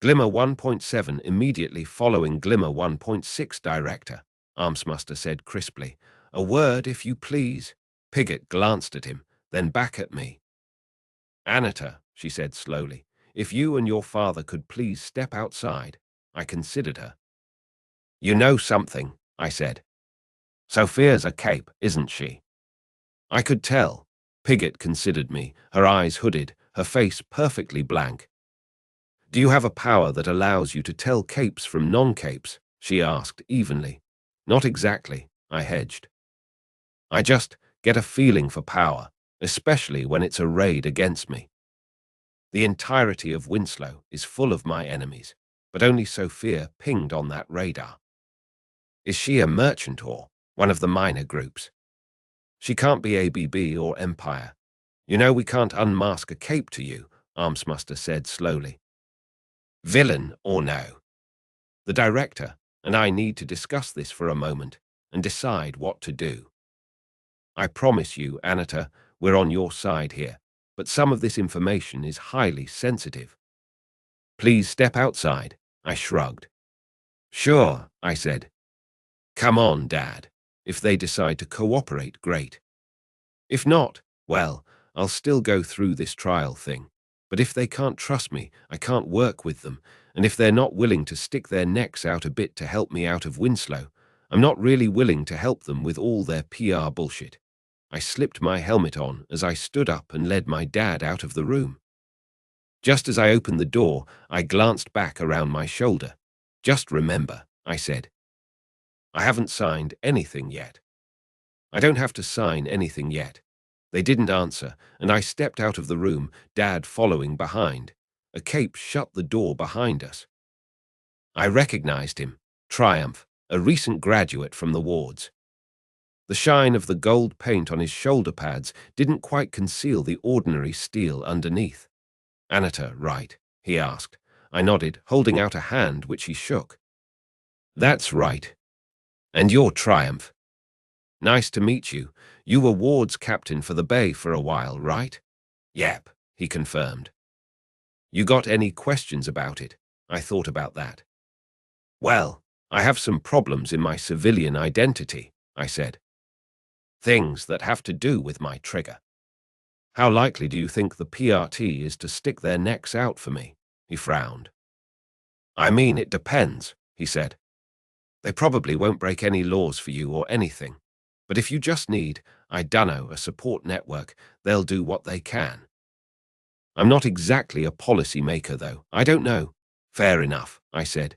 Glimmer 1.7 immediately following Glimmer 1.6, Director, Armsmaster said crisply. A word, if you please. Piggott glanced at him, then back at me. Anita, she said slowly, if you and your father could please step outside. I considered her. You know something, I said. Sophia's a cape, isn't she? I could tell. Piggott considered me, her eyes hooded, her face perfectly blank. Do you have a power that allows you to tell capes from non-capes? She asked evenly. Not exactly, I hedged. I just get a feeling for power, especially when it's arrayed against me. The entirety of Winslow is full of my enemies, but only Sophia pinged on that radar. Is she a merchant or one of the minor groups? She can't be ABB or Empire. You know we can't unmask a cape to you, Armsmaster said slowly. Villain or no? The director and I need to discuss this for a moment and decide what to do. I promise you, Anita, we're on your side here, but some of this information is highly sensitive. Please step outside, I shrugged. Sure, I said. Come on, Dad. If they decide to cooperate, great. If not, well, I'll still go through this trial thing. But if they can't trust me, I can't work with them, and if they're not willing to stick their necks out a bit to help me out of Winslow, I'm not really willing to help them with all their PR bullshit. I slipped my helmet on as I stood up and led my dad out of the room. Just as I opened the door, I glanced back around my shoulder. Just remember, I said. I haven't signed anything yet. I don't have to sign anything yet. They didn't answer, and I stepped out of the room, Dad following behind. A cape shut the door behind us. I recognized him, Triumph, a recent graduate from the wards. The shine of the gold paint on his shoulder pads didn't quite conceal the ordinary steel underneath. Anita, right? He asked. I nodded, holding out a hand which he shook. That's right. And you're Triumph. Nice to meet you. You were Ward's captain for the Bay for a while, right? Yep, he confirmed. You got any questions about it? I thought about that. Well, I have some problems in my civilian identity, I said. Things that have to do with my trigger. How likely do you think the PRT is to stick their necks out for me? He frowned. I mean, it depends, he said. They probably won't break any laws for you or anything. But if you just need, I dunno, a support network, they'll do what they can. I'm not exactly a policy maker, though. I don't know. Fair enough, I said.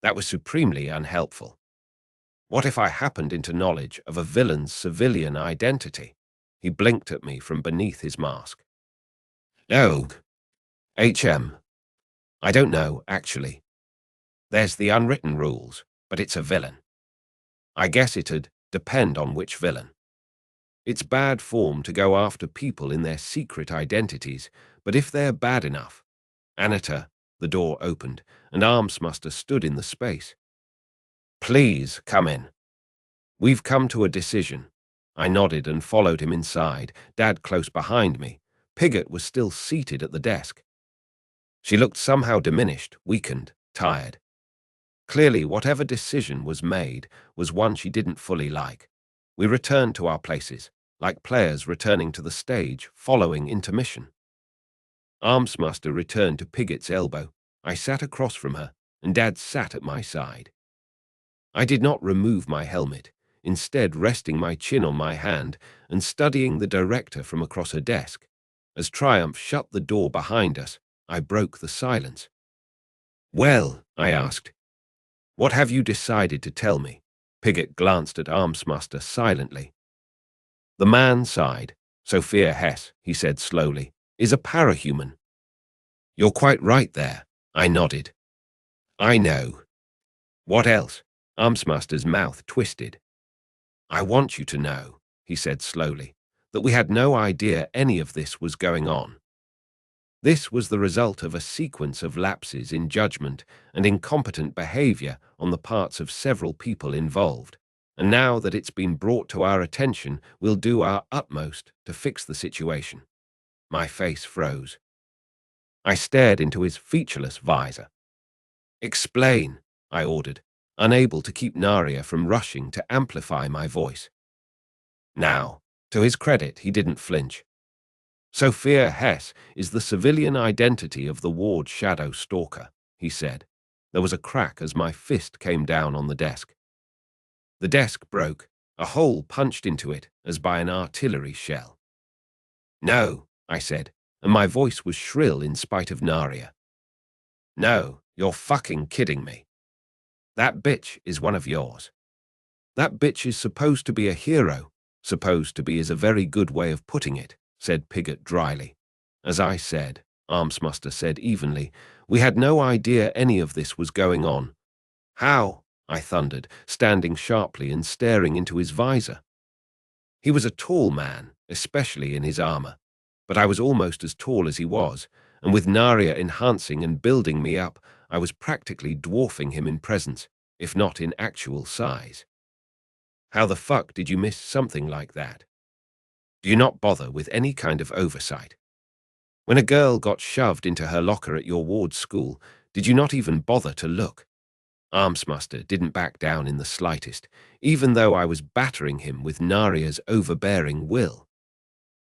That was supremely unhelpful. What if I happened into knowledge of a villain's civilian identity? He blinked at me from beneath his mask. Oh, HM. I don't know, actually. There's the unwritten rules, but it's a villain. I guess it'd depend on which villain. It's bad form to go after people in their secret identities, but if they're bad enough. Anita, the door opened, and Armsmaster stood in the space. Please come in. We've come to a decision. I nodded and followed him inside, Dad close behind me. Piggott was still seated at the desk. She looked somehow diminished, weakened, tired. Clearly, whatever decision was made was one she didn't fully like. We returned to our places, like players returning to the stage following intermission. Armsmaster returned to Piggott's elbow. I sat across from her, and Dad sat at my side. I did not remove my helmet, instead resting my chin on my hand and studying the director from across her desk. As Triumph shut the door behind us, I broke the silence. Well, I asked, what have you decided to tell me? Piggott glanced at Armsmaster silently. The man sighed. Sophia Hess, he said slowly, is a parahuman. You're quite right there, I nodded. I know. What else? Armsmaster's mouth twisted. I want you to know, he said slowly, that we had no idea any of this was going on. This was the result of a sequence of lapses in judgment and incompetent behavior on the parts of several people involved, and now that it's been brought to our attention, we'll do our utmost to fix the situation. My face froze. I stared into his featureless visor. Explain, I ordered, unable to keep Naria from rushing to amplify my voice. Now, to his credit, he didn't flinch. Sophia Hess is the civilian identity of the ward shadow stalker, he said. There was a crack as my fist came down on the desk. The desk broke, a hole punched into it as by an artillery shell. No, I said, and my voice was shrill in spite of Naria. No, you're fucking kidding me. That bitch is one of yours. That bitch is supposed to be a hero. Supposed to be is a very good way of putting it, said Piggott dryly. As I said, Armsmuster said evenly, we had no idea any of this was going on. How? I thundered, standing sharply and staring into his visor. He was a tall man, especially in his armor, but I was almost as tall as he was, and with Naria enhancing and building me up, I was practically dwarfing him in presence, if not in actual size. How the fuck did you miss something like that? Do you not bother with any kind of oversight? When a girl got shoved into her locker at your ward's school, did you not even bother to look? Armsmuster didn't back down in the slightest, even though I was battering him with Naria's overbearing will.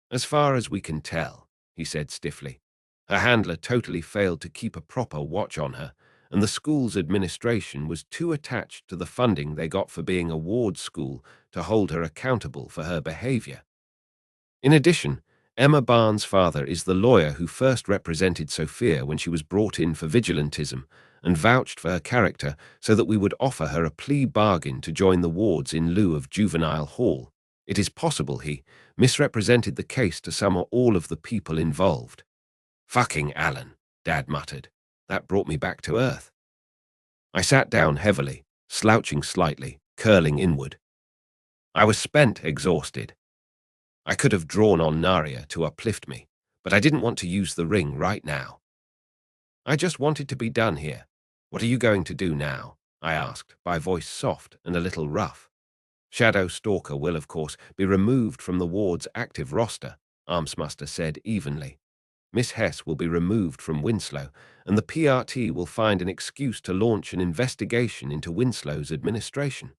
As far as we can tell, he said stiffly. Her handler totally failed to keep a proper watch on her, and the school's administration was too attached to the funding they got for being a ward school to hold her accountable for her behavior. In addition, Emma Barnes' father is the lawyer who first represented Sophia when she was brought in for vigilantism and vouched for her character so that we would offer her a plea bargain to join the wards in lieu of juvenile hall. It is possible he misrepresented the case to some or all of the people involved. Fucking Alan, Dad muttered. That brought me back to earth. I sat down heavily, slouching slightly, curling inward. I was spent, exhausted. I could have drawn on Naria to uplift me, but I didn't want to use the ring right now. I just wanted to be done here. What are you going to do now? I asked, my voice soft and a little rough. Shadow Stalker will, of course, be removed from the ward's active roster, Armsmuster said evenly. Miss Hess will be removed from Winslow, and the PRT will find an excuse to launch an investigation into Winslow's administration.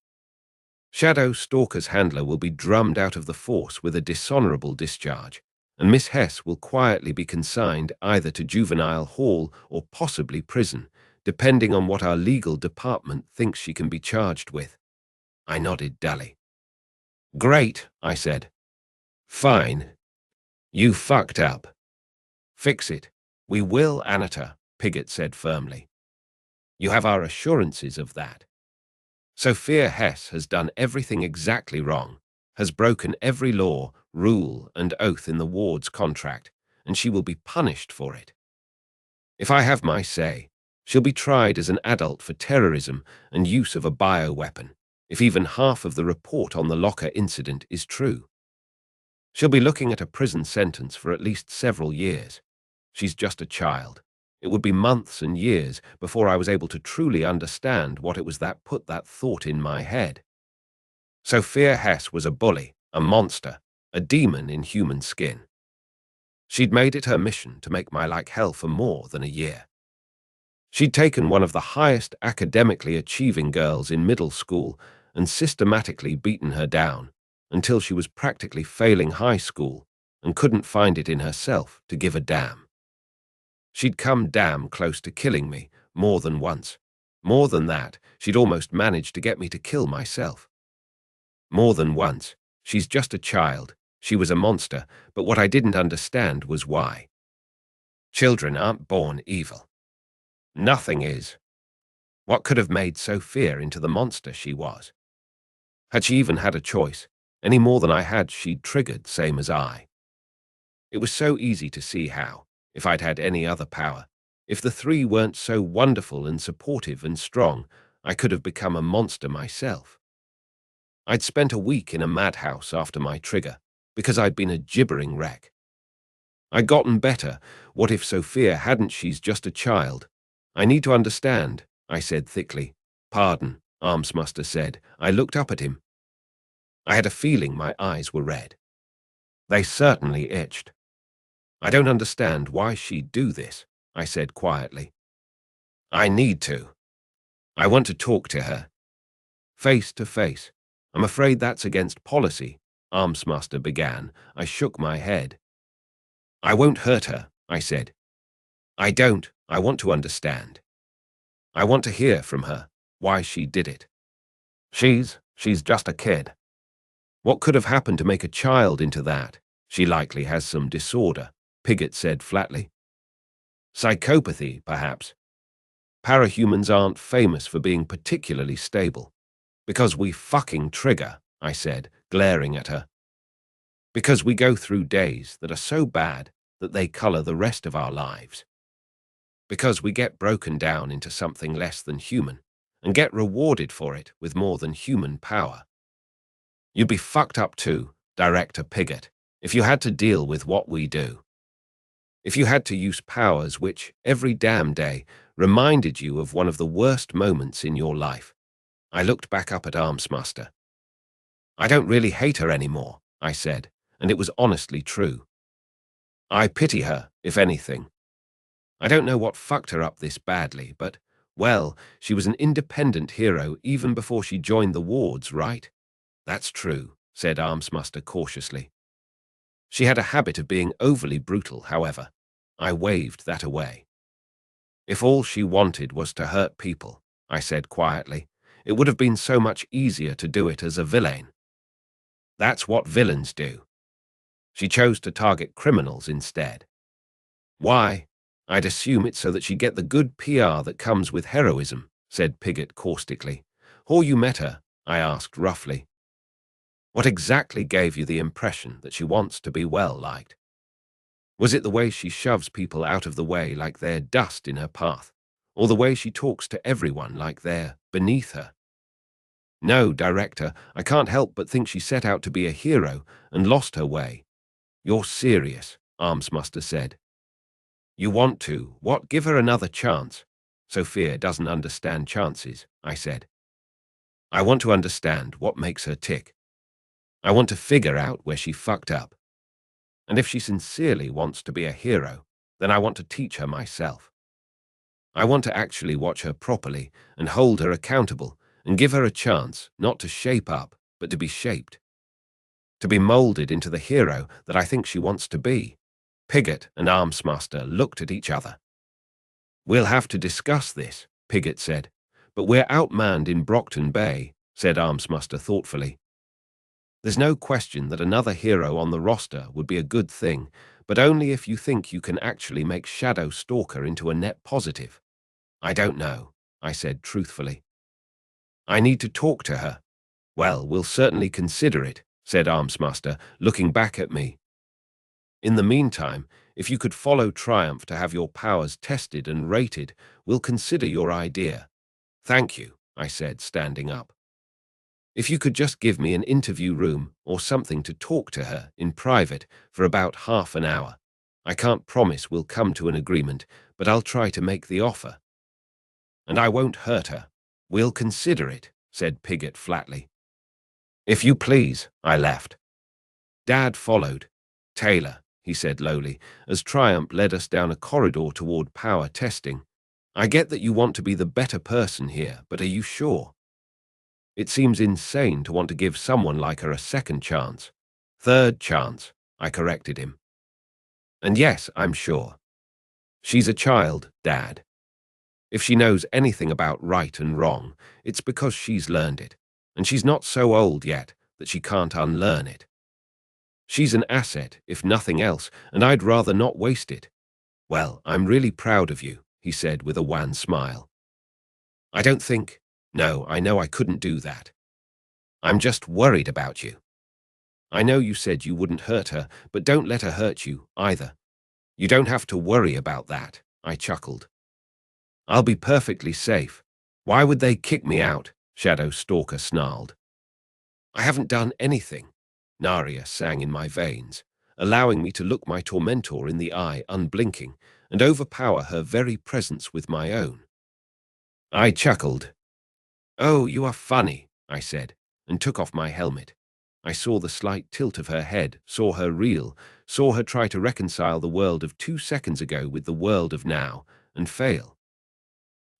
Shadow Stalker's handler will be drummed out of the force with a dishonorable discharge, and Miss Hess will quietly be consigned either to juvenile hall or possibly prison, depending on what our legal department thinks she can be charged with. I nodded dully. Great, I said. Fine. You fucked up. Fix it. We will, Anata, Piggott said firmly. You have our assurances of that. Sophia Hess has done everything exactly wrong, has broken every law, rule, and oath in the ward's contract, and she will be punished for it. If I have my say, she'll be tried as an adult for terrorism and use of a bioweapon, if even half of the report on the locker incident is true. She'll be looking at a prison sentence for at least several years. She's just a child. It would be months and years before I was able to truly understand what it was that put that thought in my head. Sophia Hess was a bully, a monster, a demon in human skin. She'd made it her mission to make my life hell for more than a year. She'd taken one of the highest academically achieving girls in middle school and systematically beaten her down until she was practically failing high school and couldn't find it in herself to give a damn. She'd come damn close to killing me, more than once. More than that, she'd almost managed to get me to kill myself. More than once. She's just a child. She was a monster, but what I didn't understand was why. Children aren't born evil. Nothing is. What could have made Sophia into the monster she was? Had she even had a choice? Any more than I had, she'd triggered, same as I. It was so easy to see how, if I'd had any other power, if the three weren't so wonderful and supportive and strong, I could have become a monster myself. I'd spent a week in a madhouse after my trigger, because I'd been a gibbering wreck. I'd gotten better. What if Sophia hadn't? She's just a child. I need to understand, I said thickly. Pardon, Armsmuster said. I looked up at him. I had a feeling my eyes were red. They certainly itched. I don't understand why she'd do this, I said quietly. I need to. I want to talk to her. Face to face. I'm afraid that's against policy, Armsmaster began. I shook my head. I won't hurt her, I said. I don't. I want to understand. I want to hear from her why she did it. She's just a kid. What could have happened to make a child into that? She likely has some disorder, Pigott said flatly. Psychopathy, perhaps. Parahumans aren't famous for being particularly stable. Because we fucking trigger, I said, glaring at her. Because we go through days that are so bad that they color the rest of our lives. Because we get broken down into something less than human and get rewarded for it with more than human power. You'd be fucked up too, Director Pigott, if you had to deal with what we do. If you had to use powers which, every damn day, reminded you of one of the worst moments in your life. I looked back up at Armsmaster. I don't really hate her anymore, I said, and it was honestly true. I pity her, if anything. I don't know what fucked her up this badly, but, well, she was an independent hero even before she joined the wards, right? That's true, said Armsmaster cautiously. She had a habit of being overly brutal, however. I waved that away. If all she wanted was to hurt people, I said quietly, it would have been so much easier to do it as a villain. That's what villains do. She chose to target criminals instead. Why? I'd assume it's so that she'd get the good PR that comes with heroism, said Pigott caustically. Or you met her? I asked roughly. What exactly gave you the impression that she wants to be well-liked? Was it the way she shoves people out of the way like they're dust in her path, or the way she talks to everyone like they're beneath her? No, Director, I can't help but think she set out to be a hero and lost her way. You're serious, Armsmaster said. You want to, what, give her another chance? Sophia doesn't understand chances, I said. I want to understand what makes her tick. I want to figure out where she fucked up. And if she sincerely wants to be a hero, then I want to teach her myself. I want to actually watch her properly and hold her accountable and give her a chance not to shape up, but to be shaped. To be molded into the hero that I think she wants to be. Pigott and Armsmaster looked at each other. We'll have to discuss this, Pigott said. But we're outmanned in Brockton Bay, said Armsmaster thoughtfully. There's no question that another hero on the roster would be a good thing, but only if you think you can actually make Shadow Stalker into a net positive. I don't know, I said truthfully. I need to talk to her. Well, we'll certainly consider it, said Armsmaster, looking back at me. In the meantime, if you could follow Triumph to have your powers tested and rated, we'll consider your idea. Thank you, I said, standing up. If you could just give me an interview room or something to talk to her in private for about half an hour. I can't promise we'll come to an agreement, but I'll try to make the offer. And I won't hurt her. We'll consider it, said Pigott flatly. If you please, I left. Dad followed. Taylor, he said lowly, as Triumph led us down a corridor toward power testing. I get that you want to be the better person here, but are you sure? It seems insane to want to give someone like her a second chance. Third chance, I corrected him. And yes, I'm sure. She's a child, Dad. If she knows anything about right and wrong, it's because she's learned it, and she's not so old yet that she can't unlearn it. She's an asset, if nothing else, and I'd rather not waste it. Well, I'm really proud of you, he said with a wan smile. I don't think... No, I know I couldn't do that. I'm just worried about you. I know you said you wouldn't hurt her, but don't let her hurt you, either. You don't have to worry about that, I chuckled. I'll be perfectly safe. Why would they kick me out? Shadow Stalker snarled. I haven't done anything, Naria sang in my veins, allowing me to look my tormentor in the eye unblinking and overpower her very presence with my own. I chuckled. Oh, you are funny, I said, and took off my helmet. I saw the slight tilt of her head, saw her reel, saw her try to reconcile the world of 2 seconds ago with the world of now, and fail.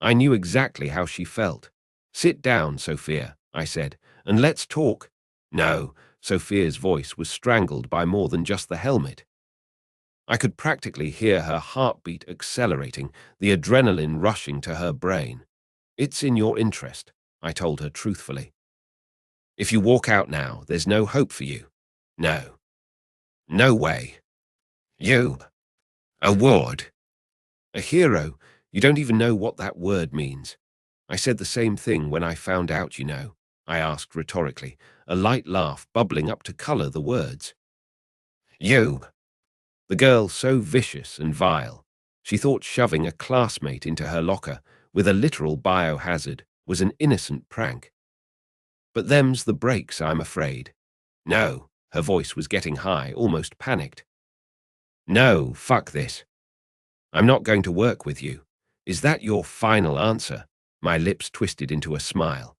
I knew exactly how she felt. "Sit down, Sophia," I said, "and let's talk." No, Sophia's voice was strangled by more than just the helmet. I could practically hear her heartbeat accelerating, the adrenaline rushing to her brain. "It's in your interest," I told her truthfully. "If you walk out now, there's no hope for you. No. No way. You. A ward. A hero. You don't even know what that word means." "I said the same thing when I found out, you know," I asked rhetorically, a light laugh bubbling up to color the words. "You." The girl so vicious and vile. She thought shoving a classmate into her locker with a literal biohazard was an innocent prank. But them's the breaks, I'm afraid. No, her voice was getting high, almost panicked. "No, fuck this. I'm not going to work with you. Is that your final answer?" My lips twisted into a smile.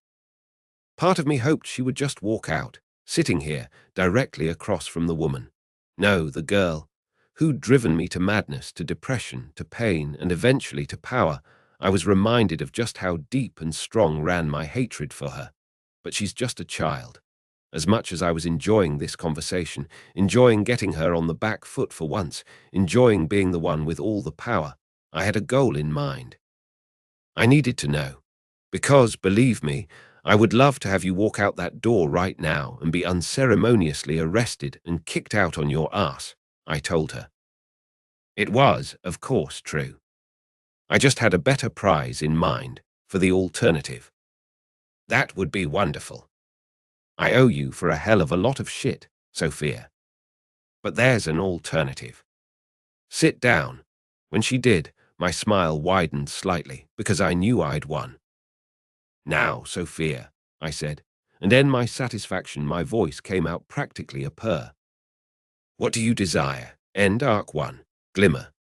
Part of me hoped she would just walk out, sitting here, directly across from the woman. No, the girl, who'd driven me to madness, to depression, to pain, and eventually to power. I was reminded of just how deep and strong ran my hatred for her. But she's just a child. As much as I was enjoying this conversation, enjoying getting her on the back foot for once, enjoying being the one with all the power, I had a goal in mind. I needed to know. Because, believe me, I would love to have you walk out that door right now and be unceremoniously arrested and kicked out on your ass, I told her. It was, of course, true. I just had a better prize in mind for the alternative. That would be wonderful. I owe you for a hell of a lot of shit, Sophia. But there's an alternative. Sit down. When she did, my smile widened slightly because I knew I'd won. "Now, Sophia," I said, and in my satisfaction my voice came out practically a purr. "What do you desire? End Arc 1, Glimmer."